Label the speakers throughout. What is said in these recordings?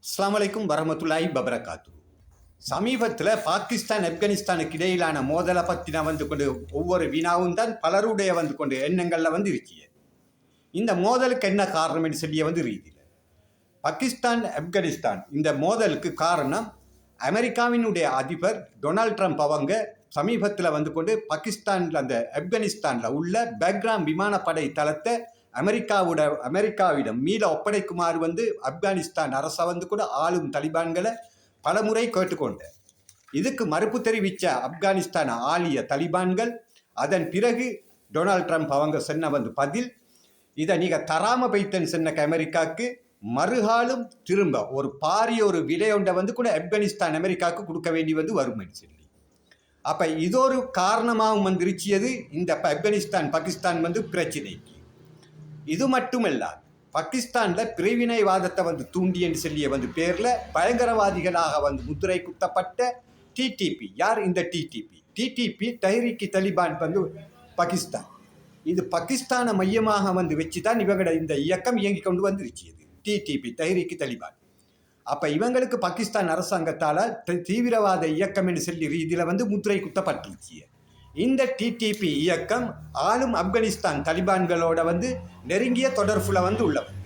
Speaker 1: அஸ்ஸலாமு அலைக்கும் வரஹ்மத்துல்லாஹி வபரகாத்து. சமீபத்தில் பாகிஸ்தான் ஆப்கானிஸ்தானுக்கு இடையிலான மோதலை பற்றின கொண்டு ஒவ்வொரு வினாவும் தான் பலருடைய கொண்டு எண்ணங்களில் இருக்கிய. இந்த மோதலுக்கு என்ன காரணம் என்று சொல்லிய ரீதியில் பாகிஸ்தான் ஆப்கானிஸ்தான் இந்த மோதலுக்கு காரணம் அமெரிக்காவினுடைய அதிபர் டொனால்ட் ட்ரம்ப் அவங்க சமீபத்தில் கொண்டு பாகிஸ்தானில் அந்த ஆப்கானிஸ்தானில் உள்ள பேக்ராம் விமானப்படை தளத்தை அமெரிக்காவிடம் மீள ஒப்படைக்குமாறு ஆப்கானிஸ்தான் அரசை கூட ஆளும் தலிபான்களை பலமுறை கேட்டுக்கொண்டார். இதுக்கு மறுப்பு தெரிவித்த ஆப்கானிஸ்தான் ஆளிய தலிபான்கள் அதன் பிறகு டொனால்ட் ட்ரம்ப் அவங்க சொன்ன பதில், இதை நீங்கள் தராம பைத்தன் சொன்ன அமெரிக்காவுக்கு மறுகாலும் திரும்ப ஒரு பாரிய ஒரு விலையொண்டை கூட ஆப்கானிஸ்தான் அமெரிக்காவுக்கு கொடுக்க வேண்டி வரும்னு சொல்லி. அப்போ இது ஒரு காரணமாகவும் வந்துருச்சியது இந்த ஆப்கானிஸ்தான் பாகிஸ்தான் பிரச்சனைக்கு. இது மட்டுமல்ல, பாகிஸ்தானில் பிரிவினைவாதத்தை தூண்டி என்று சொல்லிய பேரில் பயங்கரவாதிகளாக முத்திரை குத்தப்பட்ட டிடிபி. யார் இந்த டிடிபி? டிடிபி தெஹ்ரீக் தலிபான் பாகிஸ்தான். இது பாகிஸ்தானை மையமாக வச்சு தான் இவங்களோட இந்த இயக்கம் இயங்கி கொண்டு வந்துருச்சு. டிடிபி தெஹ்ரீக் தலிபான். அப்போ இவங்களுக்கு பாகிஸ்தான் அரசாங்கத்தால் தீவிரவாத இயக்கம் என்று சொல்லி ரீதியில் முத்திரை குத்தப்பட்டுருச்சு. இந்த டிடிபி இயக்கம் ஆளும் ஆப்கானிஸ்தான் தலிபான்களோட நெருங்கிய தொடர்புல உள்ளவங்க.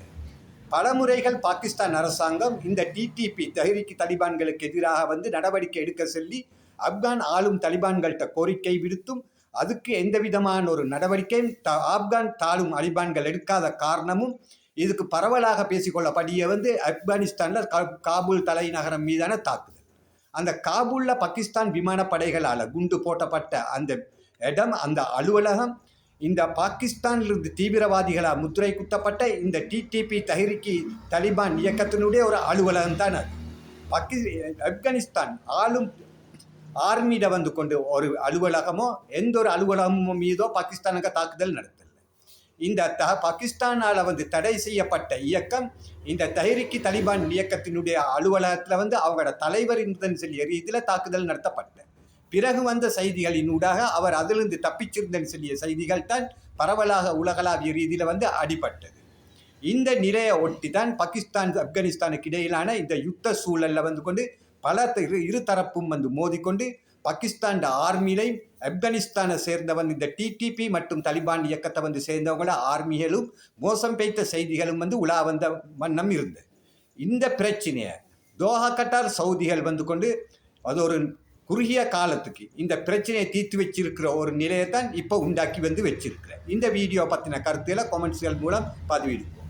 Speaker 1: பல முறைகள் பாகிஸ்தான் அரசாங்கம் இந்த டிடிபி தெஹ்ரீக் தலிபான்களுக்கு எதிராக நடவடிக்கை எடுக்க சொல்லி ஆப்கான் ஆளும் தலிபான்கள்கிட்ட கோரிக்கை விடுத்தும் அதுக்கு எந்த விதமான ஒரு நடவடிக்கையும் ஆப்கான் தாளும் தலிபான்கள் எடுக்காத காரணமும் இதுக்கு பரவலாக பேசிக்கொள்ளப்படிய ஆப்கானிஸ்தானில் காபூல் தலைநகரம் மீதான தாக்குதல். அந்த காபூலில் பாகிஸ்தான் விமானப்படைகளால் குண்டு போட்டப்பட்ட அந்த இடம், அந்த அலுவலகம் இந்த பாகிஸ்தானிலிருந்து தீவிரவாதிகளால் முத்திரை குத்தப்பட்ட இந்த டிடிபி தெஹ்ரீக் தலிபான் இயக்கத்தினுடைய ஒரு அலுவலகம் தான் அது. ஆப்கானிஸ்தான் ஆளும் ஆர்மியிட கொண்டு ஒரு அலுவலகமோ எந்த ஒரு அலுவலகமோ மீதோ பாகிஸ்தானுக்கு தாக்குதல் நடத்தல. இந்த பாகிஸ்தானால் தடை செய்யப்பட்ட இயக்கம் இந்த தெஹ்ரீக் தலிபான் இயக்கத்தினுடைய அலுவலகத்தில் அவங்களோட தலைவர் சொல்லிய ரீதியில் தாக்குதல் நடத்தப்பட்ட பிறகு செய்திகளின் ஊடாக அவர் அதிலிருந்து தப்பிச்சிருந்தன்னு சொல்லிய செய்திகள் தான் பரவலாக உலகளாவிய ரீதியில் அடிபட்டது. இந்த நிலையை ஒட்டி தான் பாகிஸ்தான் ஆப்கானிஸ்தானுக்கு இடையிலான இந்த யுத்த சூழலில் கொண்டு பல இருதரப்பும் மோதிக்கொண்டு பாகிஸ்தான் ஆர்மியிலையும் ஆப்கானிஸ்தானை சேர்ந்தவன் இந்த டிடிபி மற்றும் தலிபான் இயக்கத்தை சேர்ந்தவங்கள ஆர்மிகளும் மோசம் பெய்த செய்திகளும் உலா வந்த வண்ணம் இருந்தது. இந்த பிரச்சனையை தோஹா கட்டார் சவுதிகள் கொண்டு அது ஒரு குறுகிய காலத்துக்கு இந்த பிரச்சனையை தீர்த்து வச்சிருக்கிற ஒரு நிலையை தான் இப்போ உண்டாக்கி வச்சிருக்கிற. இந்த வீடியோ பற்றின கருத்துக்களை கமெண்ட்ஸ்கள் மூலம் பதிவிடுவோம்.